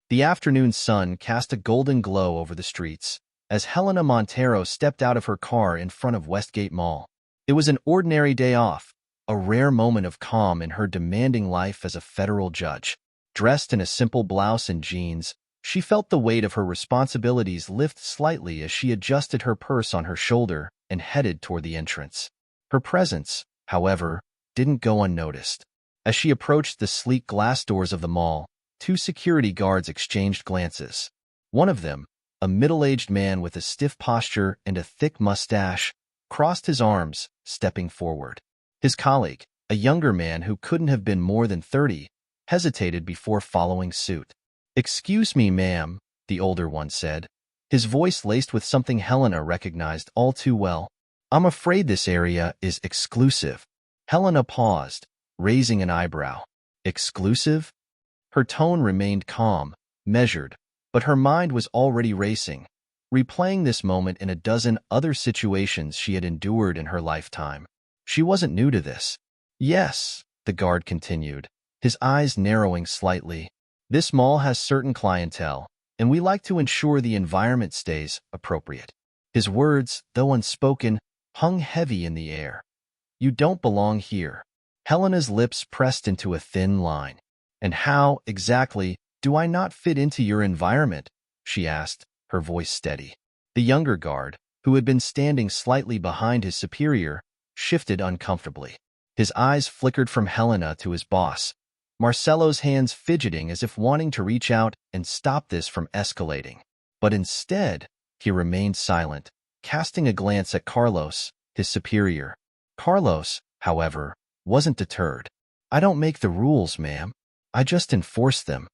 The afternoon sun cast a golden glow over the streets as Helena Montero stepped out of her car in front of Westgate Mall. It was an ordinary day off, a rare moment of calm in her demanding life as a federal judge. Dressed in a simple blouse and jeans, she felt the weight of her responsibilities lift slightly as she adjusted her purse on her shoulder and headed toward the entrance. Her presence, however, didn't go unnoticed. As she approached the sleek glass doors of the mall, two security guards exchanged glances. One of them, a middle-aged man with a stiff posture and a thick mustache, crossed his arms, stepping forward. His colleague, a younger man who couldn't have been more than 30, hesitated before following suit. "Excuse me, ma'am," the older one said, his voice laced with something Helena recognized all too well. "I'm afraid this area is exclusive." Helena paused, raising an eyebrow. Exclusive? Her tone remained calm, measured, but her mind was already racing, replaying this moment in a dozen other situations she had endured in her lifetime. She wasn't new to this. "Yes," the guard continued, his eyes narrowing slightly. "This mall has certain clientele, and we like to ensure the environment stays appropriate." His words, though unspoken, hung heavy in the air. "You don't belong here." Helena's lips pressed into a thin line. "And how, exactly, do I not fit into your environment?" she asked, her voice steady. The younger guard, who had been standing slightly behind his superior, shifted uncomfortably. His eyes flickered from Helena to his boss, Marcelo's hands fidgeting as if wanting to reach out and stop this from escalating. But instead, he remained silent, casting a glance at Carlos, his superior. Carlos, however, wasn't deterred. "I don't make the rules, ma'am. I just enforce them."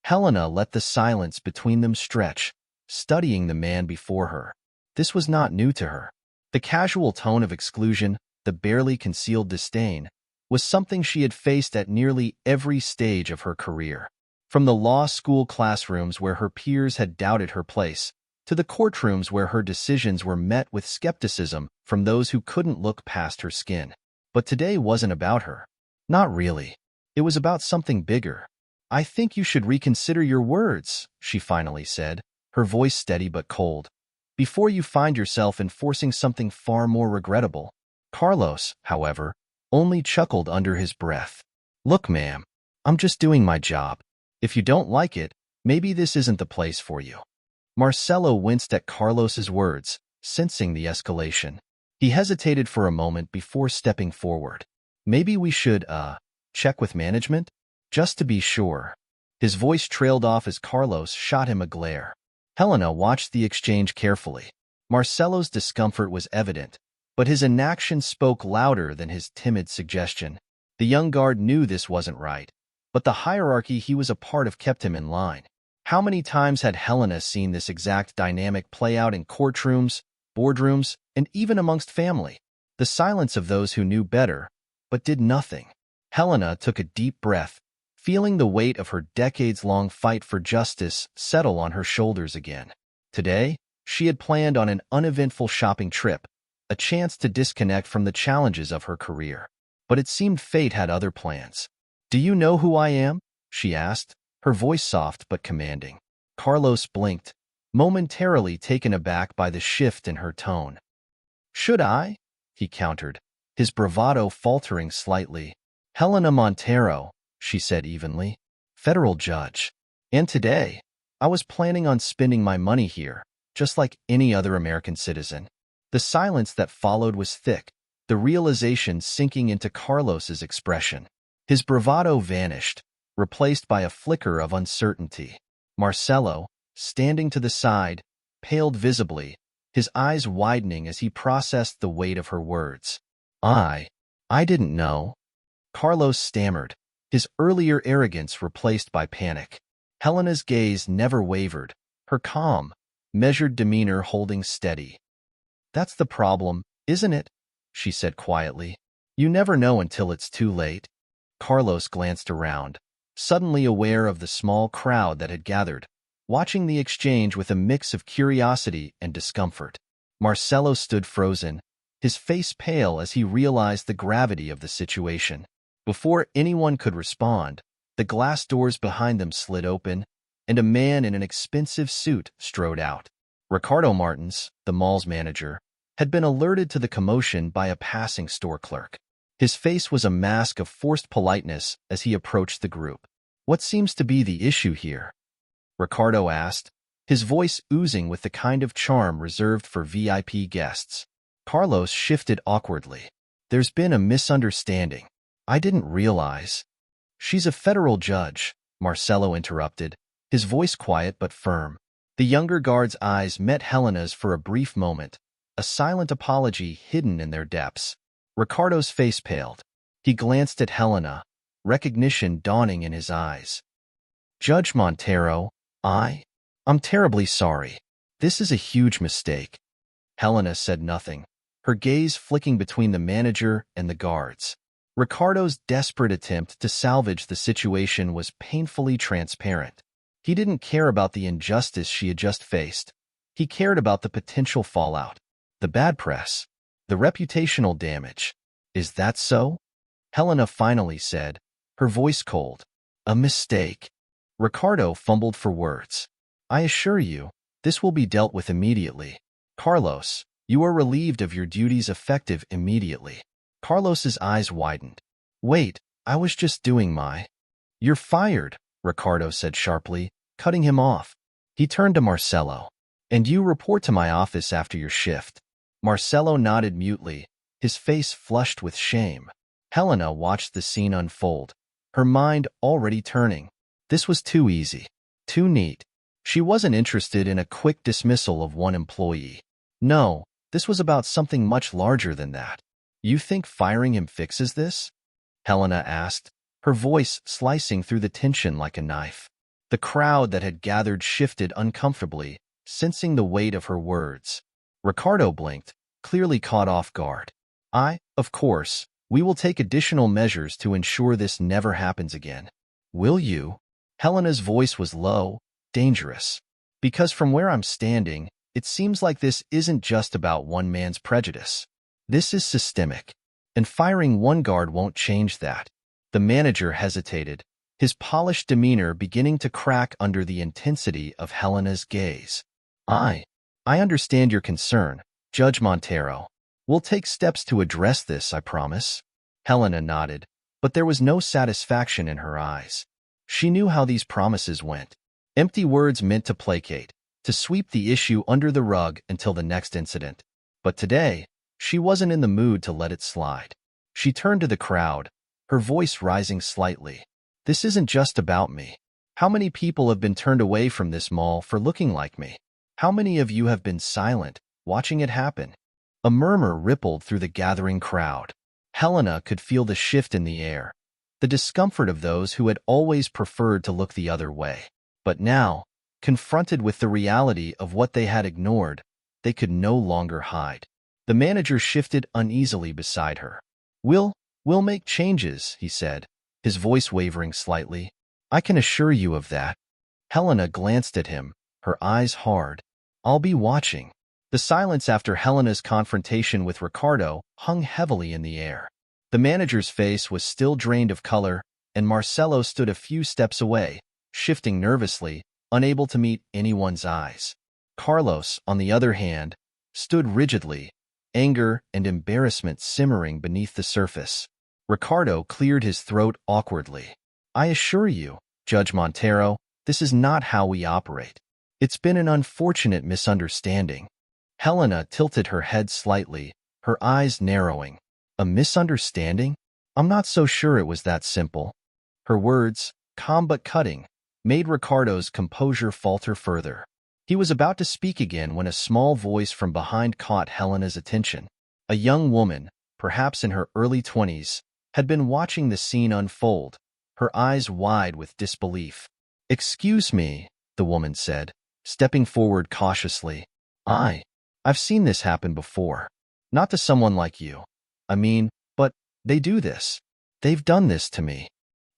Helena let the silence between them stretch, studying the man before her. This was not new to her. The casual tone of exclusion, the barely concealed disdain, was something she had faced at nearly every stage of her career. From the law school classrooms where her peers had doubted her place, to the courtrooms where her decisions were met with skepticism from those who couldn't look past her skin. But today wasn't about her. Not really. It was about something bigger. "I think you should reconsider your words," she finally said, her voice steady but cold, "before you find yourself enforcing something far more regrettable." Carlos, however, only chuckled under his breath. "Look, ma'am, I'm just doing my job. If you don't like it, maybe this isn't the place for you." Marcelo winced at Carlos's words, sensing the escalation. He hesitated for a moment before stepping forward. "Maybe we should, check with management? Just to be sure." His voice trailed off as Carlos shot him a glare. Helena watched the exchange carefully. Marcelo's discomfort was evident, but his inaction spoke louder than his timid suggestion. The young guard knew this wasn't right, but the hierarchy he was a part of kept him in line. How many times had Helena seen this exact dynamic play out in courtrooms, boardrooms, and even amongst family? The silence of those who knew better, but did nothing. Helena took a deep breath, feeling the weight of her decades-long fight for justice settle on her shoulders again. Today, she had planned on an uneventful shopping trip, a chance to disconnect from the challenges of her career. But it seemed fate had other plans. "Do you know who I am?" she asked, her voice soft but commanding. Carlos blinked, momentarily taken aback by the shift in her tone. "Should I?" he countered, his bravado faltering slightly. "Helena Montero," she said evenly, "federal judge. And today, I was planning on spending my money here, just like any other American citizen." The silence that followed was thick, the realization sinking into Carlos's expression. His bravado vanished, replaced by a flicker of uncertainty. Marcelo, standing to the side, paled visibly, his eyes widening as he processed the weight of her words. I didn't know." Carlos stammered, his earlier arrogance replaced by panic. Helena's gaze never wavered, her calm, measured demeanor holding steady. "That's the problem, isn't it?" she said quietly. "You never know until it's too late." Carlos glanced around, suddenly aware of the small crowd that had gathered, watching the exchange with a mix of curiosity and discomfort. Marcelo stood frozen, his face pale as he realized the gravity of the situation. Before anyone could respond, the glass doors behind them slid open, and a man in an expensive suit strode out. Ricardo Martins, the mall's manager, had been alerted to the commotion by a passing store clerk. His face was a mask of forced politeness as he approached the group. "What seems to be the issue here?" Ricardo asked, his voice oozing with the kind of charm reserved for VIP guests. Carlos shifted awkwardly. "There's been a misunderstanding. I didn't realize." "She's a federal judge," Marcelo interrupted, his voice quiet but firm. The younger guard's eyes met Helena's for a brief moment, a silent apology hidden in their depths. Ricardo's face paled. He glanced at Helena, recognition dawning in his eyes. "Judge Montero, I'm terribly sorry. This is a huge mistake." Helena said nothing, her gaze flicking between the manager and the guards. Ricardo's desperate attempt to salvage the situation was painfully transparent. He didn't care about the injustice she had just faced. He cared about the potential fallout, the bad press, the reputational damage. "Is that so?" Helena finally said, her voice cold. "A mistake." Ricardo fumbled for words. "I assure you, this will be dealt with immediately. Carlos, you are relieved of your duties effective immediately." Carlos's eyes widened. "Wait, I was just doing my—" "You're fired," Ricardo said sharply, cutting him off. He turned to Marcelo. "And you report to my office after your shift." Marcelo nodded mutely, his face flushed with shame. Helena watched the scene unfold, her mind already turning. This was too easy, too neat. She wasn't interested in a quick dismissal of one employee. No, this was about something much larger than that. "You think firing him fixes this?" Helena asked, her voice slicing through the tension like a knife. The crowd that had gathered shifted uncomfortably, sensing the weight of her words. Ricardo blinked, clearly caught off guard. Of course, we will take additional measures to ensure this never happens again." "Will you?" Helena's voice was low, dangerous. "Because from where I'm standing, it seems like this isn't just about one man's prejudice. This is systemic, and firing one guard won't change that." The manager hesitated, his polished demeanor beginning to crack under the intensity of Helena's gaze. I understand your concern, Judge Montero. We'll take steps to address this, I promise." Helena nodded, but there was no satisfaction in her eyes. She knew how these promises went. Empty words meant to placate, to sweep the issue under the rug until the next incident. But today, she wasn't in the mood to let it slide. She turned to the crowd, her voice rising slightly. "This isn't just about me. How many people have been turned away from this mall for looking like me? How many of you have been silent, watching it happen?" A murmur rippled through the gathering crowd. Helena could feel the shift in the air, the discomfort of those who had always preferred to look the other way. But now, confronted with the reality of what they had ignored, they could no longer hide. The manager shifted uneasily beside her. We'll make changes," he said, his voice wavering slightly. "I can assure you of that." Helena glanced at him, her eyes hard. "I'll be watching." The silence after Helena's confrontation with Ricardo hung heavily in the air. The manager's face was still drained of color, and Marcelo stood a few steps away, shifting nervously, unable to meet anyone's eyes. Carlos, on the other hand, stood rigidly, anger and embarrassment simmering beneath the surface. Ricardo cleared his throat awkwardly. "I assure you, Judge Montero, this is not how we operate. It's been an unfortunate misunderstanding." Helena tilted her head slightly, her eyes narrowing. "A misunderstanding? I'm not so sure it was that simple." Her words, calm but cutting, made Ricardo's composure falter further. He was about to speak again when a small voice from behind caught Helena's attention. A young woman, perhaps in her early 20s, had been watching the scene unfold, her eyes wide with disbelief. "Excuse me," the woman said, stepping forward cautiously. I've seen this happen before. Not to someone like you. But they do this. They've done this to me."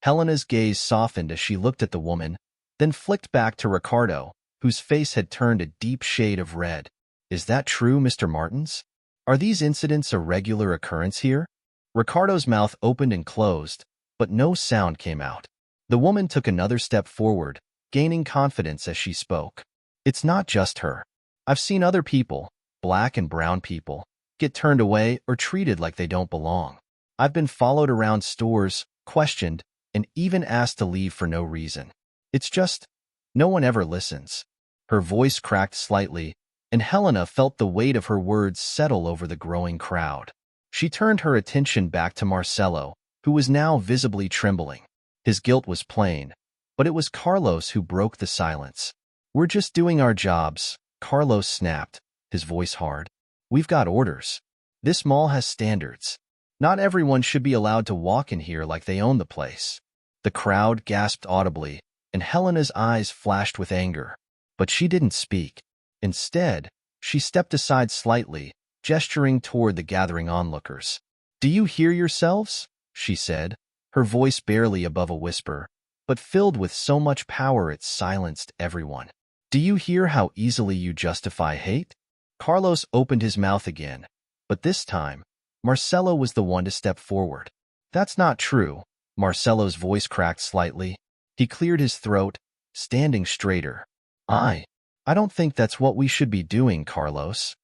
Helena's gaze softened as she looked at the woman, then flicked back to Ricardo, whose face had turned a deep shade of red. "Is that true, Mr. Martins? Are these incidents a regular occurrence here?" Ricardo's mouth opened and closed, but no sound came out. The woman took another step forward, gaining confidence as she spoke. It's not just her. I've seen other people, black and brown people, get turned away or treated like they don't belong. I've been followed around stores, questioned, and even asked to leave for no reason. It's just, no one ever listens. Her voice cracked slightly, and Helena felt the weight of her words settle over the growing crowd. She turned her attention back to Marcelo, who was now visibly trembling. His guilt was plain, but it was Carlos who broke the silence. "We're just doing our jobs," Carlos snapped, his voice hard. "We've got orders. This mall has standards. Not everyone should be allowed to walk in here like they own the place." The crowd gasped audibly, and Helena's eyes flashed with anger. But she didn't speak. Instead, she stepped aside slightly, gesturing toward the gathering onlookers. "Do you hear yourselves?" she said, her voice barely above a whisper, but filled with so much power it silenced everyone. "Do you hear how easily you justify hate?" Carlos opened his mouth again, but this time, Marcelo was the one to step forward. "That's not true." Marcelo's voice cracked slightly. He cleared his throat, standing straighter. I don't think that's what we should be doing, Carlos."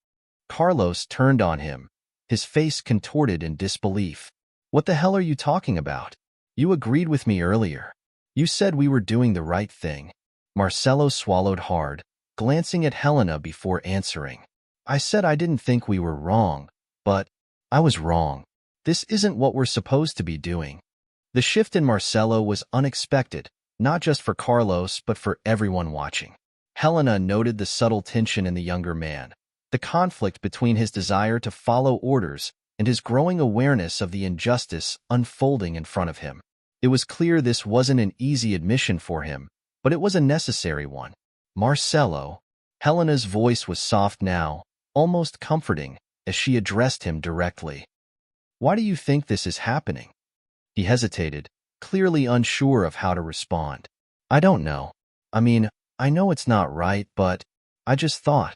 Carlos turned on him, his face contorted in disbelief. "What the hell are you talking about? You agreed with me earlier. You said we were doing the right thing." Marcelo swallowed hard, glancing at Helena before answering. "I said I didn't think we were wrong, but I was wrong. This isn't what we're supposed to be doing." The shift in Marcelo was unexpected, not just for Carlos but for everyone watching. Helena noted the subtle tension in the younger man, the conflict between his desire to follow orders and his growing awareness of the injustice unfolding in front of him. It was clear this wasn't an easy admission for him, but it was a necessary one. "Marcelo." Helena's voice was soft now, almost comforting, as she addressed him directly. "Why do you think this is happening?" He hesitated, clearly unsure of how to respond. "I don't know. I know it's not right, but I just thought,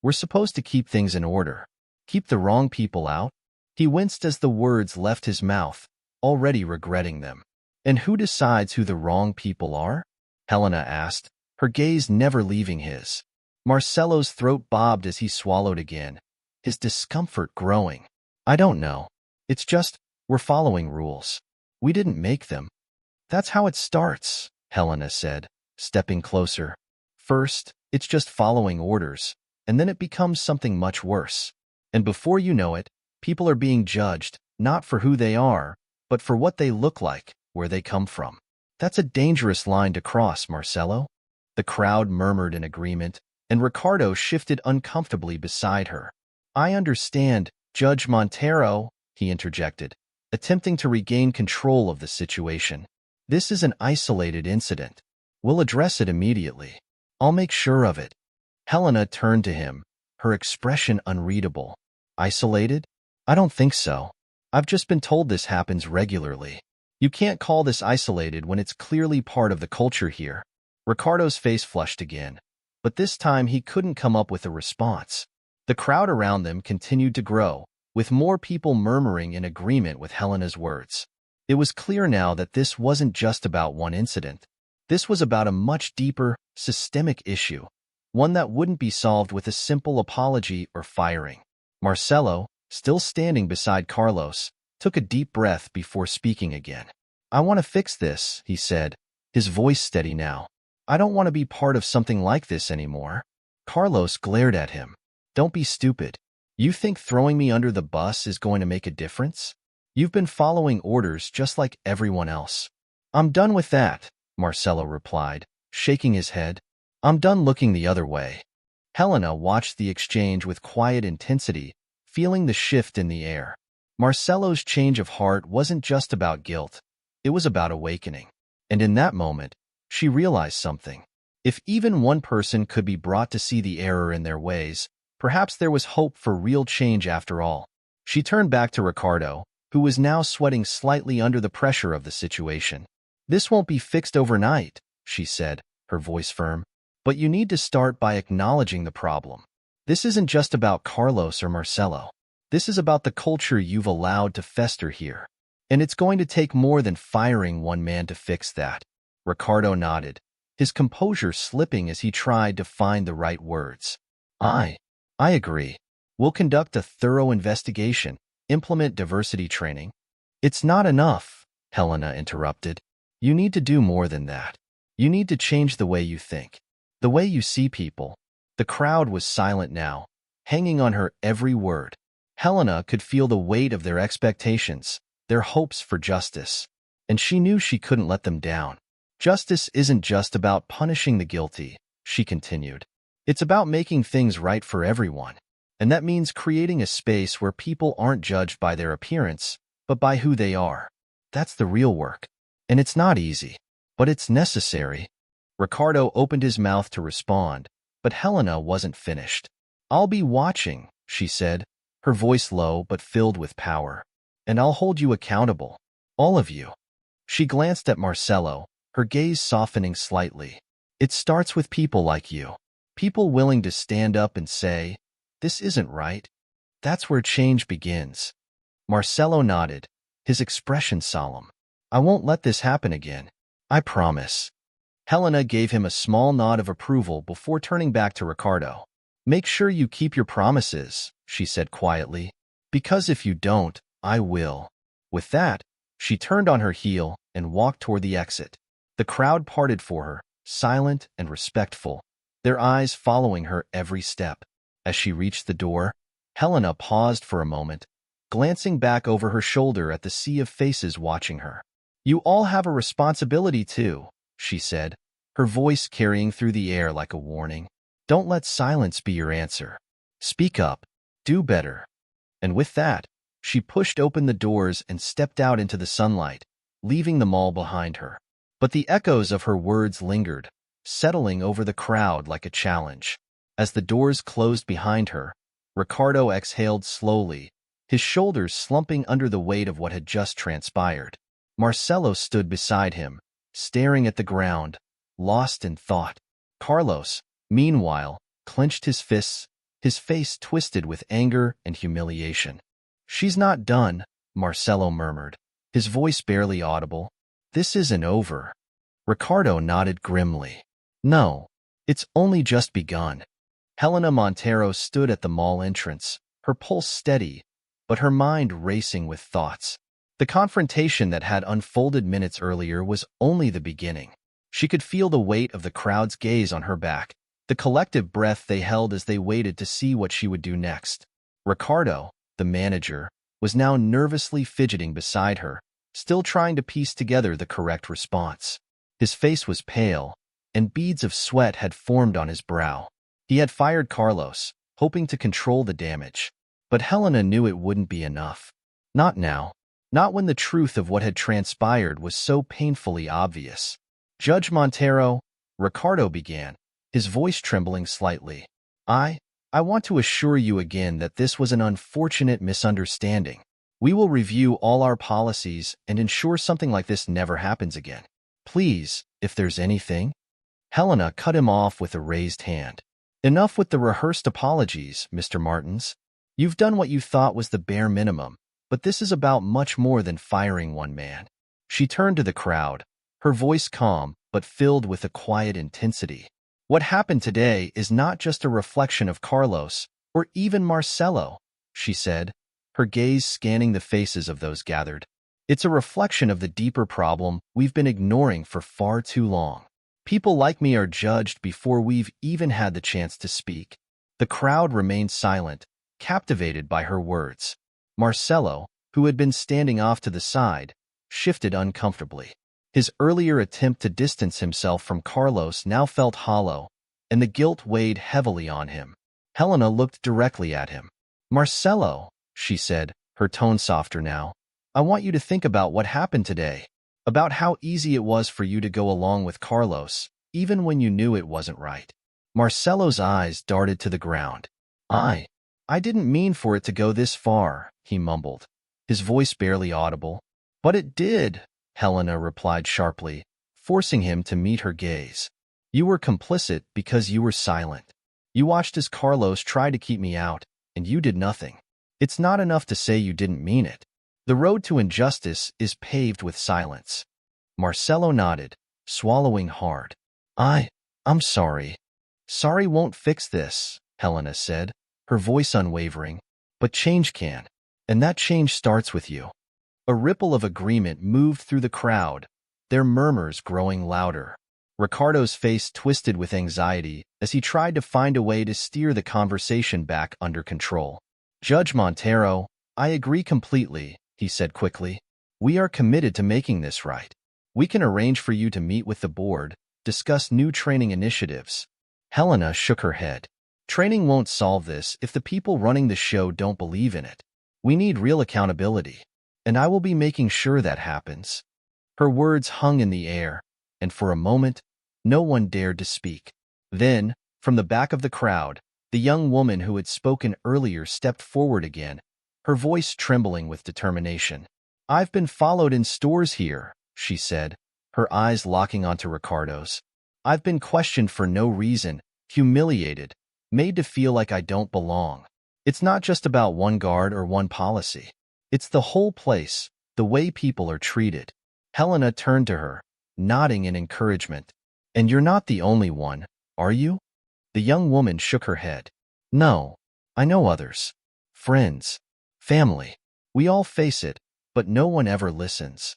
we're supposed to keep things in order. Keep the wrong people out." He winced as the words left his mouth, already regretting them. "And who decides who the wrong people are?" Helena asked, her gaze never leaving his. Marcelo's throat bobbed as he swallowed again, his discomfort growing. "I don't know. It's just, we're following rules. We didn't make them." "That's how it starts," Helena said, stepping closer. "First, it's just following orders, and then it becomes something much worse. And before you know it, people are being judged, not for who they are, but for what they look like, where they come from." "That's a dangerous line to cross, Marcelo." The crowd murmured in agreement, and Ricardo shifted uncomfortably beside her. "I understand, Judge Montero," he interjected, attempting to regain control of the situation. "This is an isolated incident. We'll address it immediately. I'll make sure of it." Helena turned to him, her expression unreadable. "Isolated? I don't think so. I've just been told this happens regularly. You can't call this isolated when it's clearly part of the culture here." Ricardo's face flushed again, but this time he couldn't come up with a response. The crowd around them continued to grow, with more people murmuring in agreement with Helena's words. It was clear now that this wasn't just about one incident. This was about a much deeper, systemic issue, one that wouldn't be solved with a simple apology or firing. Marcelo, still standing beside Carlos, took a deep breath before speaking again. "I want to fix this," he said, his voice steady now. "I don't want to be part of something like this anymore." Carlos glared at him. "Don't be stupid. You think throwing me under the bus is going to make a difference? You've been following orders just like everyone else." "I'm done with that," Marcelo replied, shaking his head. "I'm done looking the other way." Helena watched the exchange with quiet intensity, feeling the shift in the air. Marcelo's change of heart wasn't just about guilt. It was about awakening. And in that moment, she realized something. If even one person could be brought to see the error in their ways, perhaps there was hope for real change after all. She turned back to Ricardo, who was now sweating slightly under the pressure of the situation. "This won't be fixed overnight," she said, her voice firm. "But you need to start by acknowledging the problem. This isn't just about Carlos or Marcelo. This is about the culture you've allowed to fester here. And it's going to take more than firing one man to fix that." Ricardo nodded, his composure slipping as he tried to find the right words. I agree. We'll conduct a thorough investigation, implement diversity training. It's not enough, Helena interrupted. You need to do more than that. You need to change the way you think, the way you see people. The crowd was silent now, hanging on her every word. Helena could feel the weight of their expectations, their hopes for justice, and she knew she couldn't let them down. Justice isn't just about punishing the guilty, she continued. It's about making things right for everyone. And that means creating a space where people aren't judged by their appearance, but by who they are. That's the real work. And it's not easy, but it's necessary. Ricardo opened his mouth to respond, but Helena wasn't finished. I'll be watching, she said, her voice low but filled with power. And I'll hold you accountable. All of you. She glanced at Marcelo, her gaze softening slightly. It starts with people like you. People willing to stand up and say, this isn't right. That's where change begins. Marcelo nodded, his expression solemn. I won't let this happen again. I promise. Helena gave him a small nod of approval before turning back to Ricardo. Make sure you keep your promises, she said quietly. Because if you don't, I will. With that, she turned on her heel and walked toward the exit. The crowd parted for her, silent and respectful, their eyes following her every step. As she reached the door, Helena paused for a moment, glancing back over her shoulder at the sea of faces watching her. You all have a responsibility too, she said, her voice carrying through the air like a warning. Don't let silence be your answer. Speak up. Do better. And with that, she pushed open the doors and stepped out into the sunlight, leaving the mall behind her. But the echoes of her words lingered, settling over the crowd like a challenge. As the doors closed behind her, Ricardo exhaled slowly, his shoulders slumping under the weight of what had just transpired. Marcelo stood beside him, staring at the ground, lost in thought. Carlos, meanwhile, clenched his fists, his face twisted with anger and humiliation. She's not done, Marcelo murmured, his voice barely audible. This isn't over. Ricardo nodded grimly. No, it's only just begun. Helena Montero stood at the mall entrance, her pulse steady, but her mind racing with thoughts. The confrontation that had unfolded minutes earlier was only the beginning. She could feel the weight of the crowd's gaze on her back, the collective breath they held as they waited to see what she would do next. Ricardo, the manager, was now nervously fidgeting beside her, still trying to piece together the correct response. His face was pale, and beads of sweat had formed on his brow. He had fired Carlos, hoping to control the damage. But Helena knew it wouldn't be enough. Not now. Not when the truth of what had transpired was so painfully obvious. Judge Montero, Ricardo began, his voice trembling slightly. I want to assure you again that this was an unfortunate misunderstanding. We will review all our policies and ensure something like this never happens again. Please, if there's anything. Helena cut him off with a raised hand. Enough with the rehearsed apologies, Mr. Martins. You've done what you thought was the bare minimum, but this is about much more than firing one man. She turned to the crowd, her voice calm but filled with a quiet intensity. What happened today is not just a reflection of Carlos or even Marcelo, she said, her gaze scanning the faces of those gathered. It's a reflection of the deeper problem we've been ignoring for far too long. People like me are judged before we've even had the chance to speak. The crowd remained silent, captivated by her words. Marcelo, who had been standing off to the side, shifted uncomfortably. His earlier attempt to distance himself from Carlos now felt hollow, and the guilt weighed heavily on him. Helena looked directly at him. Marcelo, she said, her tone softer now, I want you to think about what happened today, about how easy it was for you to go along with Carlos, even when you knew it wasn't right. Marcelo's eyes darted to the ground. I didn't mean for it to go this far, he mumbled, his voice barely audible. But it did, Helena replied sharply, forcing him to meet her gaze. You were complicit because you were silent. You watched as Carlos tried to keep me out, and you did nothing. It's not enough to say you didn't mean it. The road to injustice is paved with silence. Marcelo nodded, swallowing hard. I'm sorry. Sorry won't fix this, Helena said, her voice unwavering. But change can. And that change starts with you. A ripple of agreement moved through the crowd, their murmurs growing louder. Ricardo's face twisted with anxiety as he tried to find a way to steer the conversation back under control. Judge Montero, I agree completely, he said quickly. We are committed to making this right. We can arrange for you to meet with the board, discuss new training initiatives. Helena shook her head. Training won't solve this if the people running the show don't believe in it. We need real accountability, and I will be making sure that happens. Her words hung in the air, and for a moment, no one dared to speak. Then, from the back of the crowd, the young woman who had spoken earlier stepped forward again, her voice trembling with determination. I've been followed in stores here, she said, her eyes locking onto Ricardo's. I've been questioned for no reason, humiliated, made to feel like I don't belong. It's not just about one guard or one policy. It's the whole place, the way people are treated. Helena turned to her, nodding in encouragement. And you're not the only one, are you? The young woman shook her head. No, I know others. Friends. Family. We all face it, but no one ever listens.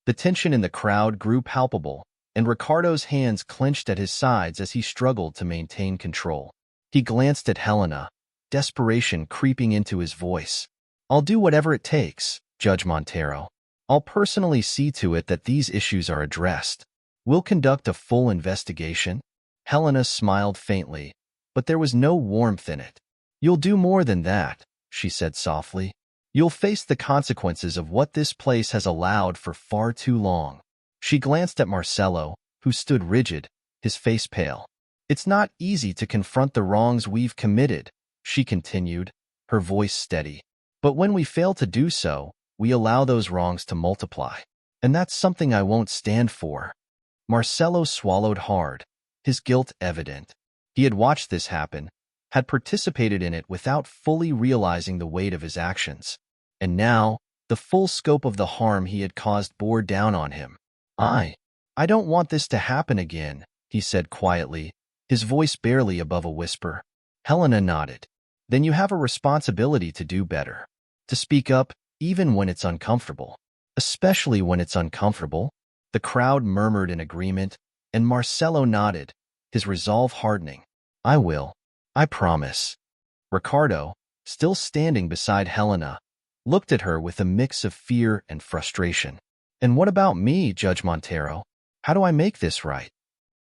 The tension in the crowd grew palpable, and Ricardo's hands clenched at his sides as he struggled to maintain control. He glanced at Helena, desperation creeping into his voice. I'll do whatever it takes, Judge Montero. I'll personally see to it that these issues are addressed. We'll conduct a full investigation. Helena smiled faintly, but there was no warmth in it. You'll do more than that, she said softly. You'll face the consequences of what this place has allowed for far too long. She glanced at Marcelo, who stood rigid, his face pale. It's not easy to confront the wrongs we've committed, she continued, her voice steady. But when we fail to do so, we allow those wrongs to multiply. And that's something I won't stand for. Marcelo swallowed hard, his guilt evident. He had watched this happen, had participated in it without fully realizing the weight of his actions. And now, the full scope of the harm he had caused bore down on him. I don't want this to happen again, he said quietly, his voice barely above a whisper. Helena nodded. Then you have a responsibility to do better. To speak up, even when it's uncomfortable. Especially when it's uncomfortable. The crowd murmured in agreement, and Marcelo nodded, his resolve hardening. I will. I promise. Ricardo, still standing beside Helena, looked at her with a mix of fear and frustration. And what about me, Judge Montero? How do I make this right?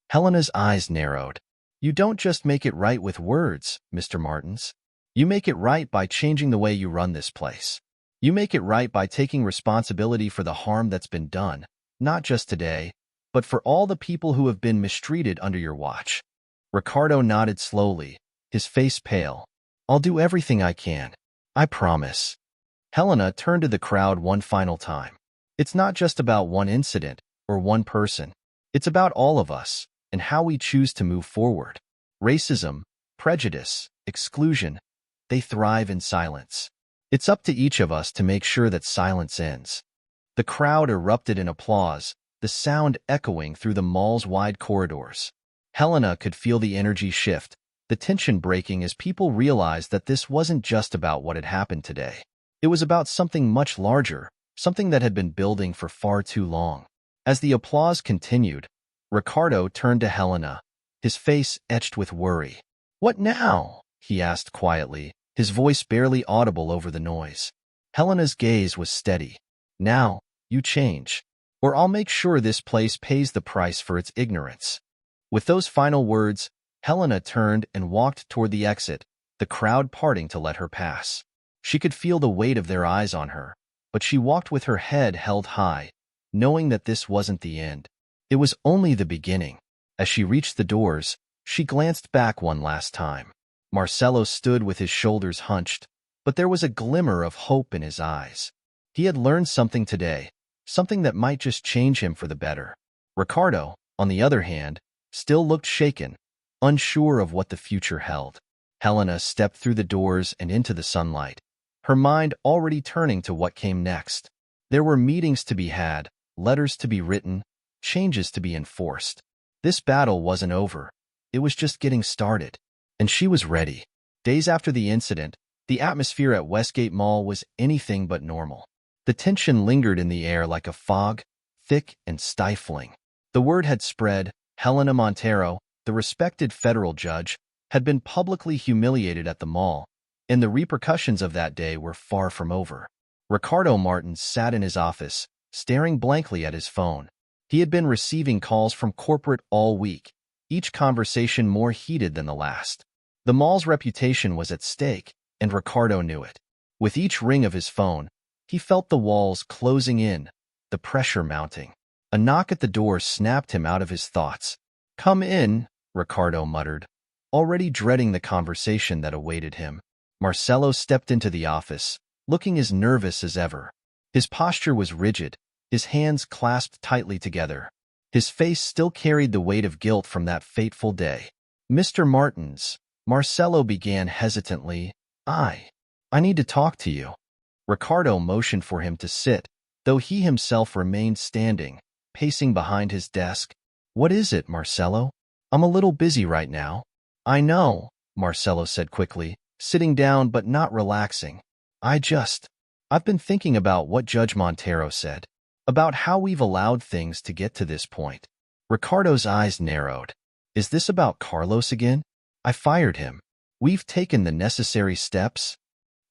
Helena's eyes narrowed. You don't just make it right with words, Mr. Martins. You make it right by changing the way you run this place. You make it right by taking responsibility for the harm that's been done, not just today, but for all the people who have been mistreated under your watch. Ricardo nodded slowly, his face pale. I'll do everything I can. I promise. Helena turned to the crowd one final time. It's not just about one incident or one person. It's about all of us and how we choose to move forward. Racism, prejudice, exclusion, they thrive in silence. It's up to each of us to make sure that silence ends. The crowd erupted in applause, the sound echoing through the mall's wide corridors. Helena could feel the energy shift, the tension breaking as people realized that this wasn't just about what had happened today. It was about something much larger, something that had been building for far too long. As the applause continued, Ricardo turned to Helena, his face etched with worry. What now? He asked quietly, his voice barely audible over the noise. Helena's gaze was steady. Now, you change, or I'll make sure this place pays the price for its ignorance. With those final words, Helena turned and walked toward the exit, the crowd parting to let her pass. She could feel the weight of their eyes on her, but she walked with her head held high, knowing that this wasn't the end. It was only the beginning. As she reached the doors, she glanced back one last time. Marcelo stood with his shoulders hunched, but there was a glimmer of hope in his eyes. He had learned something today, something that might just change him for the better. Ricardo, on the other hand, still looked shaken, unsure of what the future held. Helena stepped through the doors and into the sunlight, her mind already turning to what came next. There were meetings to be had, letters to be written, changes to be enforced. This battle wasn't over. It was just getting started. And she was ready. Days after the incident, the atmosphere at Westgate Mall was anything but normal. The tension lingered in the air like a fog, thick and stifling. The word had spread. Helena Montero, the respected federal judge, had been publicly humiliated at the mall, and the repercussions of that day were far from over. Ricardo Martins sat in his office, staring blankly at his phone. He had been receiving calls from corporate all week, each conversation more heated than the last. The mall's reputation was at stake, and Ricardo knew it. With each ring of his phone, he felt the walls closing in, the pressure mounting. A knock at the door snapped him out of his thoughts. "Come in," Ricardo muttered, already dreading the conversation that awaited him. Marcelo stepped into the office, looking as nervous as ever. His posture was rigid, his hands clasped tightly together. His face still carried the weight of guilt from that fateful day. "Mr. Martins," Marcelo began hesitantly, I need to talk to you." Ricardo motioned for him to sit, though he himself remained standing, pacing behind his desk. "What is it, Marcelo? I'm a little busy right now." "I know," Marcelo said quickly, sitting down but not relaxing. I've been thinking about what Judge Montero said, about how we've allowed things to get to this point." Ricardo's eyes narrowed. "Is this about Carlos again? I fired him. We've taken the necessary steps."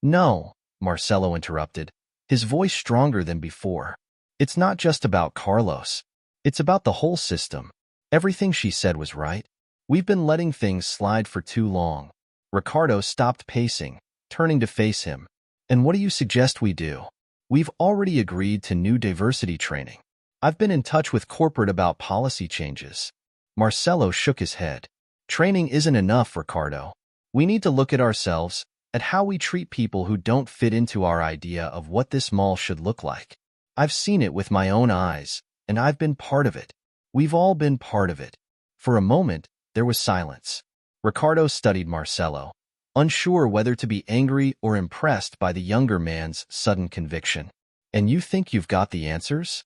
"No," Marcelo interrupted, his voice stronger than before. "It's not just about Carlos. It's about the whole system. Everything she said was right. We've been letting things slide for too long." Ricardo stopped pacing, turning to face him. "And what do you suggest we do?" "We've already agreed to new diversity training. I've been in touch with corporate about policy changes." Marcelo shook his head. "Training isn't enough, Ricardo. We need to look at ourselves, at how we treat people who don't fit into our idea of what this mall should look like. I've seen it with my own eyes, and I've been part of it. We've all been part of it." For a moment, there was silence. Ricardo studied Marcelo, unsure whether to be angry or impressed by the younger man's sudden conviction. "And you think you've got the answers?"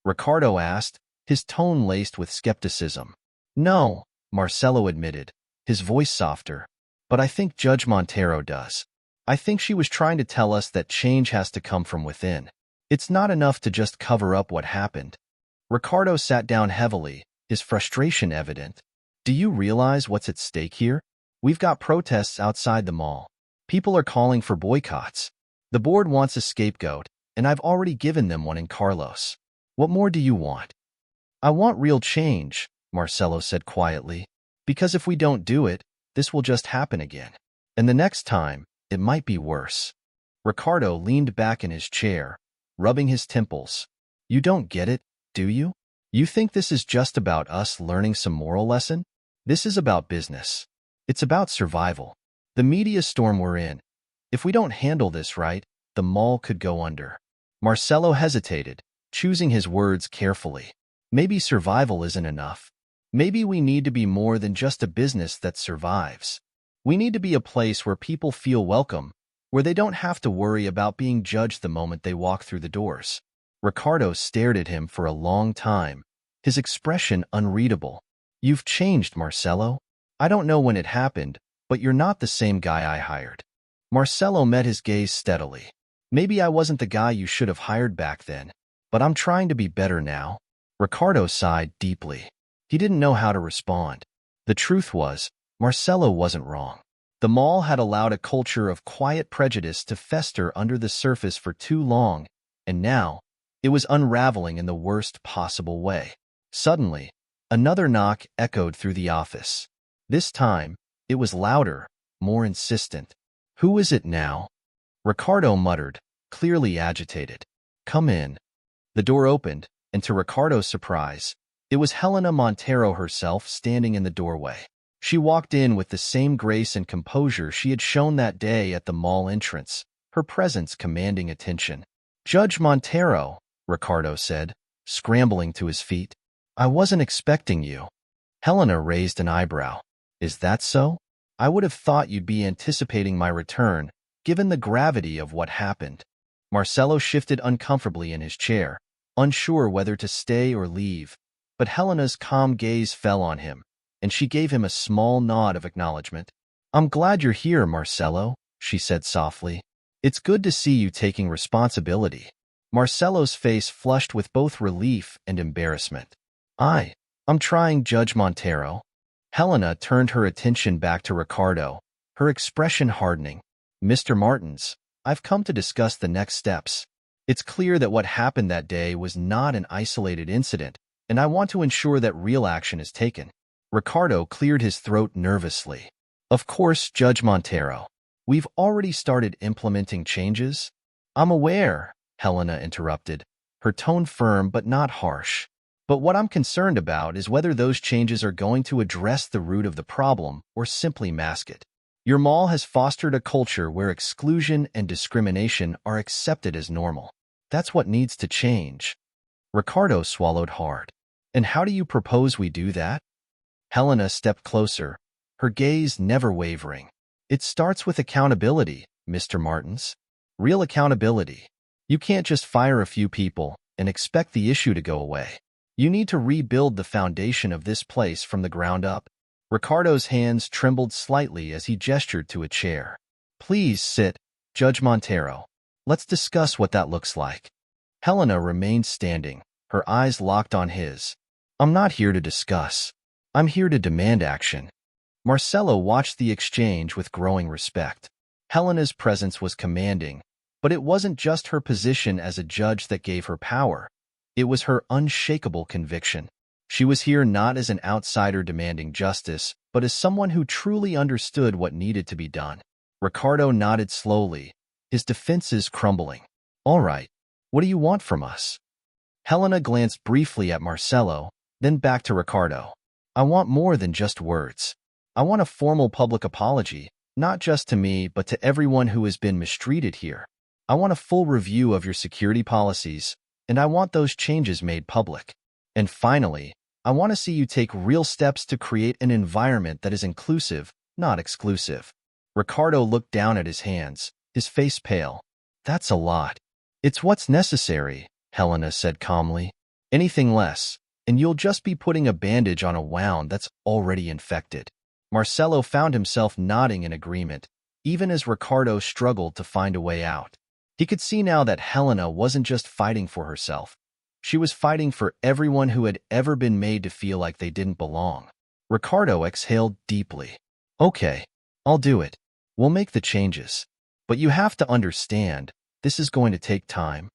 Ricardo asked, his tone laced with skepticism. "No," Marcelo admitted, his voice softer. "But I think Judge Montero does. I think she was trying to tell us that change has to come from within. It's not enough to just cover up what happened." Ricardo sat down heavily, his frustration evident. "Do you realize what's at stake here? We've got protests outside the mall. People are calling for boycotts. The board wants a scapegoat, and I've already given them one in Carlos. What more do you want?" "I want real change," Marcelo said quietly. "Because if we don't do it, this will just happen again. And the next time, it might be worse." Ricardo leaned back in his chair, rubbing his temples. "You don't get it, do you? You think this is just about us learning some moral lesson? This is about business. It's about survival. The media storm we're in. If we don't handle this right, the mall could go under." Marcelo hesitated, choosing his words carefully. "Maybe survival isn't enough. Maybe we need to be more than just a business that survives. We need to be a place where people feel welcome, where they don't have to worry about being judged the moment they walk through the doors." Ricardo stared at him for a long time, his expression unreadable. "You've changed, Marcelo. I don't know when it happened, but you're not the same guy I hired." Marcelo met his gaze steadily. "Maybe I wasn't the guy you should have hired back then, but I'm trying to be better now." Ricardo sighed deeply. He didn't know how to respond. The truth was, Marcelo wasn't wrong. The mall had allowed a culture of quiet prejudice to fester under the surface for too long, and now, it was unraveling in the worst possible way. Suddenly, another knock echoed through the office. This time, it was louder, more insistent. "Who is it now?" Ricardo muttered, clearly agitated. "Come in." The door opened, and to Ricardo's surprise, it was Helena Montero herself standing in the doorway. She walked in with the same grace and composure she had shown that day at the mall entrance, her presence commanding attention. "Judge Montero," Ricardo said, scrambling to his feet. "I wasn't expecting you." Helena raised an eyebrow. "Is that so? I would have thought you'd be anticipating my return, given the gravity of what happened." Marcelo shifted uncomfortably in his chair, unsure whether to stay or leave. but Helena's calm gaze fell on him, and she gave him a small nod of acknowledgement. "I'm glad you're here, Marcelo," she said softly. "It's good to see you taking responsibility." Marcelo's face flushed with both relief and embarrassment. I'm trying, Judge Montero." Helena turned her attention back to Ricardo, her expression hardening. "Mr. Martins, I've come to discuss the next steps. It's clear that what happened that day was not an isolated incident, and I want to ensure that real action is taken." Ricardo cleared his throat nervously. "Of course, Judge Montero. We've already started implementing changes." "I'm aware," Helena interrupted, her tone firm but not harsh. "But what I'm concerned about is whether those changes are going to address the root of the problem or simply mask it. Your mall has fostered a culture where exclusion and discrimination are accepted as normal. That's what needs to change." Ricardo swallowed hard. "And how do you propose we do that?" Helena stepped closer, her gaze never wavering. "It starts with accountability, Mr. Martins. Real accountability. You can't just fire a few people and expect the issue to go away. You need to rebuild the foundation of this place from the ground up." Ricardo's hands trembled slightly as he gestured to a chair. "Please sit, Judge Montero. Let's discuss what that looks like." Helena remained standing, her eyes locked on his. "I'm not here to discuss. I'm here to demand action." Marcelo watched the exchange with growing respect. Helena's presence was commanding, but it wasn't just her position as a judge that gave her power. It was her unshakable conviction. She was here not as an outsider demanding justice, but as someone who truly understood what needed to be done. Ricardo nodded slowly, his defenses crumbling. "All right, what do you want from us?" Helena glanced briefly at Marcelo, then back to Ricardo. "I want more than just words. I want a formal public apology, not just to me, but to everyone who has been mistreated here. I want a full review of your security policies, and I want those changes made public. And finally, I want to see you take real steps to create an environment that is inclusive, not exclusive." Ricardo looked down at his hands, his face pale. "That's a lot." "It's what's necessary," Helena said calmly. "Anything less, and you'll just be putting a bandage on a wound that's already infected." Marcelo found himself nodding in agreement, even as Ricardo struggled to find a way out. He could see now that Helena wasn't just fighting for herself. She was fighting for everyone who had ever been made to feel like they didn't belong. Ricardo exhaled deeply. "Okay, I'll do it. We'll make the changes. But you have to understand, this is going to take time."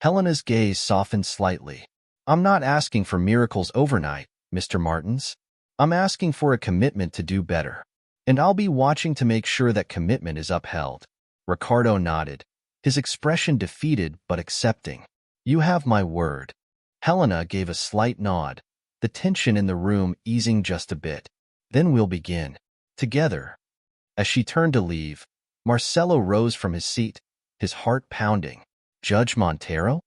Helena's gaze softened slightly. "I'm not asking for miracles overnight, Mr. Martins. I'm asking for a commitment to do better. And I'll be watching to make sure that commitment is upheld." Ricardo nodded, his expression defeated but accepting. "You have my word." Helena gave a slight nod, the tension in the room easing just a bit. "Then we'll begin. Together." As she turned to leave, Marcelo rose from his seat, his heart pounding. "Judge Montero?"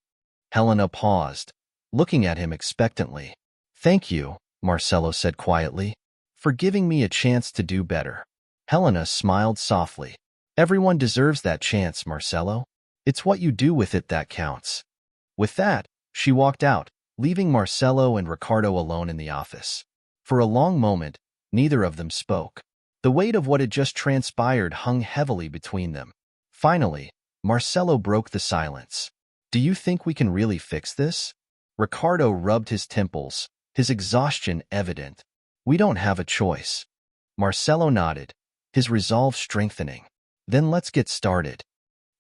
Helena paused, looking at him expectantly. "Thank you," Marcelo said quietly, "for giving me a chance to do better." Helena smiled softly. "Everyone deserves that chance, Marcelo. It's what you do with it that counts." With that, she walked out, leaving Marcelo and Ricardo alone in the office. For a long moment, neither of them spoke. The weight of what had just transpired hung heavily between them. Finally, Marcelo broke the silence. "Do you think we can really fix this?" Ricardo rubbed his temples, his exhaustion evident. "We don't have a choice." Marcelo nodded, his resolve strengthening. "Then let's get started."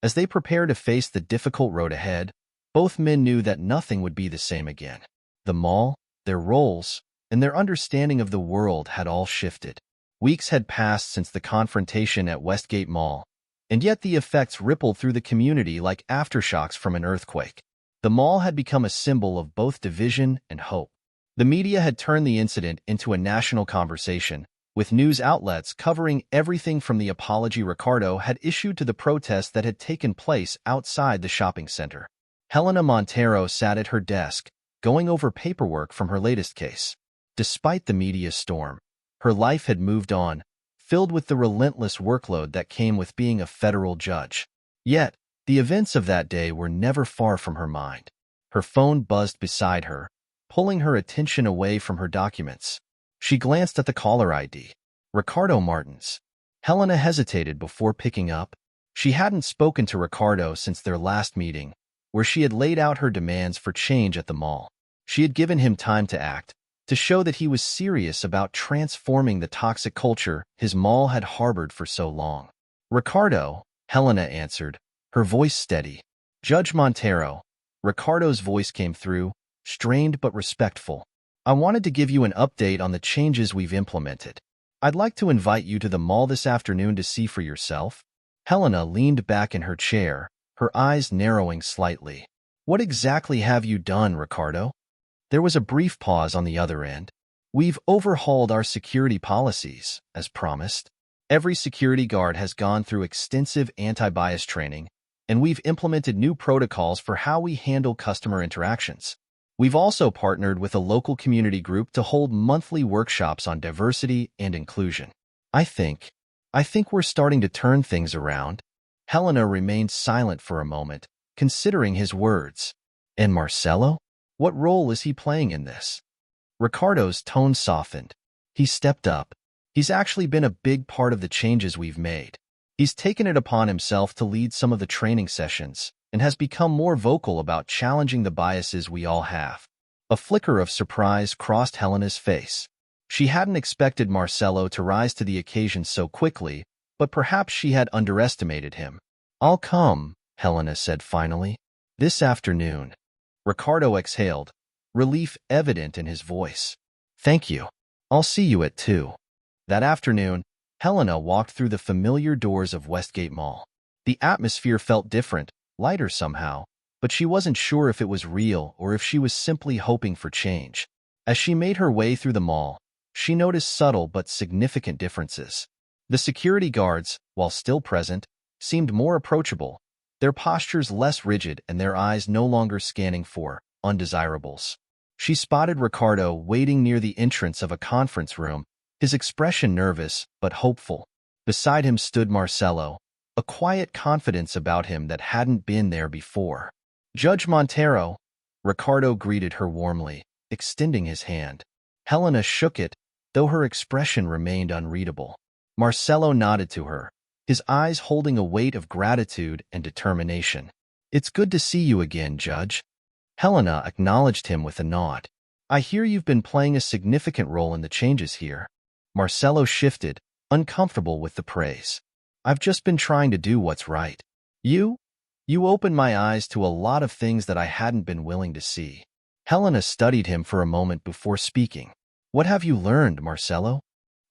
As they prepared to face the difficult road ahead, both men knew that nothing would be the same again. The mall, their roles, and their understanding of the world had all shifted. Weeks had passed since the confrontation at Westgate Mall, and yet the effects rippled through the community like aftershocks from an earthquake. The mall had become a symbol of both division and hope. The media had turned the incident into a national conversation, with news outlets covering everything from the apology Ricardo had issued to the protests that had taken place outside the shopping center. Helena Montero sat at her desk, going over paperwork from her latest case. Despite the media storm, her life had moved on, filled with the relentless workload that came with being a federal judge. Yet, the events of that day were never far from her mind. Her phone buzzed beside her, pulling her attention away from her documents. She glanced at the caller ID. Ricardo Martins. Helena hesitated before picking up. She hadn't spoken to Ricardo since their last meeting, where she had laid out her demands for change at the mall. She had given him time to act, to show that he was serious about transforming the toxic culture his mall had harbored for so long. Ricardo, Helena answered, her voice steady. Judge Montero. Ricardo's voice came through, strained but respectful. I wanted to give you an update on the changes we've implemented. I'd like to invite you to the mall this afternoon to see for yourself. Helena leaned back in her chair, her eyes narrowing slightly. What exactly have you done, Ricardo? There was a brief pause on the other end. We've overhauled our security policies, as promised. Every security guard has gone through extensive anti-bias training, and we've implemented new protocols for how we handle customer interactions. We've also partnered with a local community group to hold monthly workshops on diversity and inclusion. I think we're starting to turn things around. Helena remained silent for a moment, considering his words. And Marcelo? What role is he playing in this? Ricardo's tone softened. He stepped up. He's actually been a big part of the changes we've made. He's taken it upon himself to lead some of the training sessions and has become more vocal about challenging the biases we all have. A flicker of surprise crossed Helena's face. She hadn't expected Marcelo to rise to the occasion so quickly, but perhaps she had underestimated him. I'll come, Helena said finally. This afternoon. Ricardo exhaled, relief evident in his voice. Thank you. I'll see you at 2. That afternoon, Helena walked through the familiar doors of Westgate Mall. The atmosphere felt different, lighter somehow, but she wasn't sure if it was real or if she was simply hoping for change. As she made her way through the mall, she noticed subtle but significant differences. The security guards, while still present, seemed more approachable, their postures less rigid and their eyes no longer scanning for undesirables. She spotted Ricardo waiting near the entrance of a conference room, his expression nervous but hopeful. Beside him stood Marcelo, a quiet confidence about him that hadn't been there before. Judge Montero, Ricardo greeted her warmly, extending his hand. Helena shook it, though her expression remained unreadable. Marcelo nodded to her, his eyes holding a weight of gratitude and determination. It's good to see you again, Judge. Helena acknowledged him with a nod. I hear you've been playing a significant role in the changes here. Marcelo shifted, uncomfortable with the praise. I've just been trying to do what's right. You opened my eyes to a lot of things that I hadn't been willing to see. Helena studied him for a moment before speaking. What have you learned, Marcelo?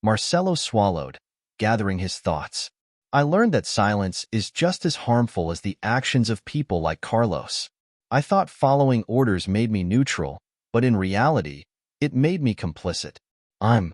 Marcelo swallowed, gathering his thoughts. I learned that silence is just as harmful as the actions of people like Carlos. I thought following orders made me neutral, but in reality, it made me complicit. I'm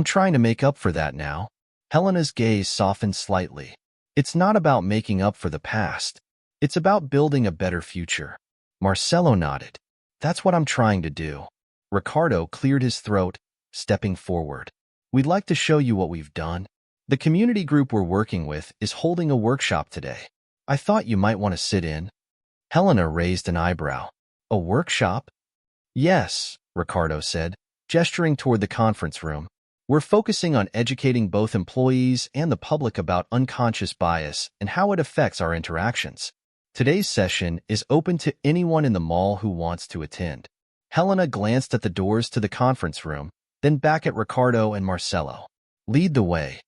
trying to make up for that now. Helena's gaze softened slightly. It's not about making up for the past. It's about building a better future. Marcelo nodded. That's what I'm trying to do. Ricardo cleared his throat, stepping forward. We'd like to show you what we've done. The community group we're working with is holding a workshop today. I thought you might want to sit in. Helena raised an eyebrow. A workshop? Yes, Ricardo said, gesturing toward the conference room. We're focusing on educating both employees and the public about unconscious bias and how it affects our interactions. Today's session is open to anyone in the mall who wants to attend. Helena glanced at the doors to the conference room, then back at Ricardo and Marcelo. Lead the way.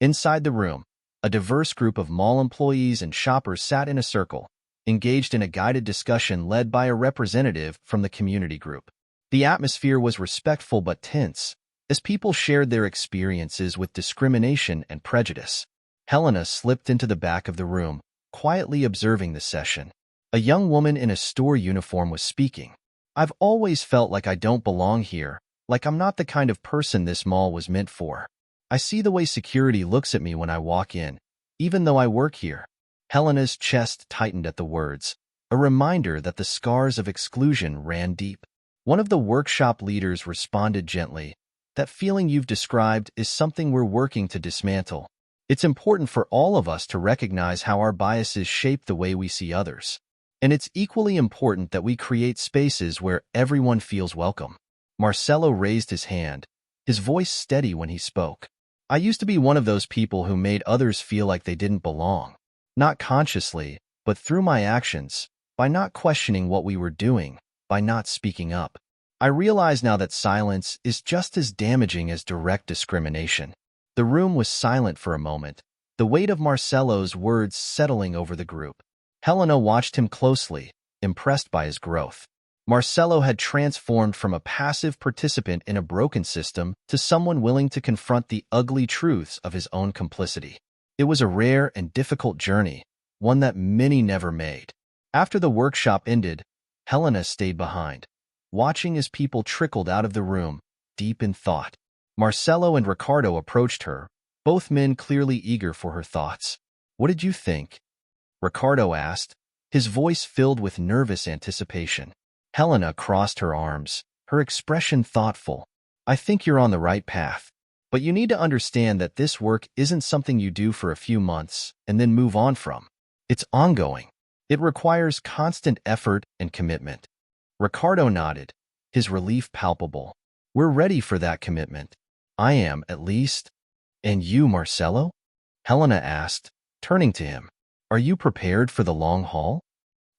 Inside the room, a diverse group of mall employees and shoppers sat in a circle, engaged in a guided discussion led by a representative from the community group. The atmosphere was respectful but tense, as people shared their experiences with discrimination and prejudice. Helena slipped into the back of the room, quietly observing the session. A young woman in a store uniform was speaking. I've always felt like I don't belong here, like I'm not the kind of person this mall was meant for. I see the way security looks at me when I walk in, even though I work here. Helena's chest tightened at the words, a reminder that the scars of exclusion ran deep. One of the workshop leaders responded gently, that feeling you've described is something we're working to dismantle. It's important for all of us to recognize how our biases shape the way we see others. And it's equally important that we create spaces where everyone feels welcome. Marcelo raised his hand, his voice steady when he spoke. I used to be one of those people who made others feel like they didn't belong. Not consciously, but through my actions, by not questioning what we were doing, by not speaking up. I realize now that silence is just as damaging as direct discrimination. The room was silent for a moment, the weight of Marcelo's words settling over the group. Helena watched him closely, impressed by his growth. Marcelo had transformed from a passive participant in a broken system to someone willing to confront the ugly truths of his own complicity. It was a rare and difficult journey, one that many never made. After the workshop ended, Helena stayed behind, watching as people trickled out of the room, deep in thought. Marcelo and Ricardo approached her, both men clearly eager for her thoughts. "What did you think?" Ricardo asked, his voice filled with nervous anticipation. Helena crossed her arms, her expression thoughtful. "I think you're on the right path. But you need to understand that this work isn't something you do for a few months and then move on from. It's ongoing. It requires constant effort and commitment." Ricardo nodded, his relief palpable. "We're ready for that commitment. I am, at least." "And you, Marcelo?" Helena asked, turning to him. "Are you prepared for the long haul?"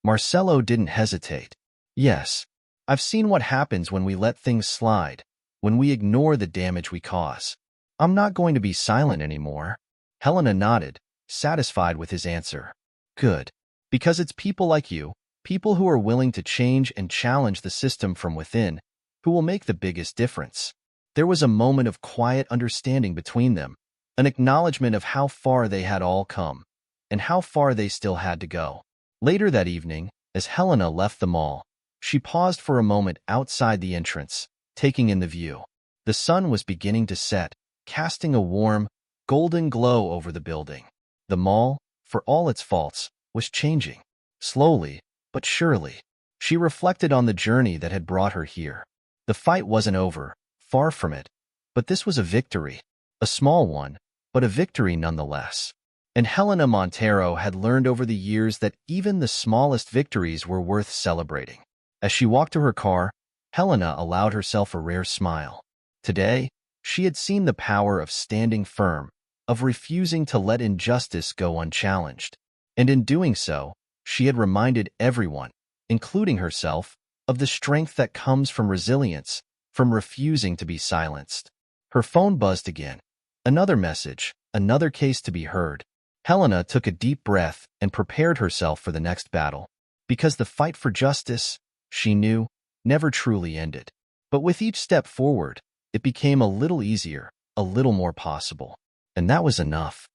Marcelo didn't hesitate. "Yes. I've seen what happens when we let things slide, when we ignore the damage we cause. I'm not going to be silent anymore." Helena nodded, satisfied with his answer. "Good. Because it's people like you, people who are willing to change and challenge the system from within, who will make the biggest difference." There was a moment of quiet understanding between them, an acknowledgement of how far they had all come, and how far they still had to go. Later that evening, as Helena left the mall, she paused for a moment outside the entrance, taking in the view. The sun was beginning to set, casting a warm, golden glow over the building. The mall, for all its faults, was changing. Slowly, but surely. She reflected on the journey that had brought her here. The fight wasn't over, far from it. But this was a victory. A small one, but a victory nonetheless. And Helena Montero had learned over the years that even the smallest victories were worth celebrating. As she walked to her car, Helena allowed herself a rare smile. Today, she had seen the power of standing firm, of refusing to let injustice go unchallenged. And in doing so, she had reminded everyone, including herself, of the strength that comes from resilience, from refusing to be silenced. Her phone buzzed again. Another message, another case to be heard. Helena took a deep breath and prepared herself for the next battle. Because the fight for justice, she knew, never truly ended. But with each step forward, it became a little easier, a little more possible. And that was enough.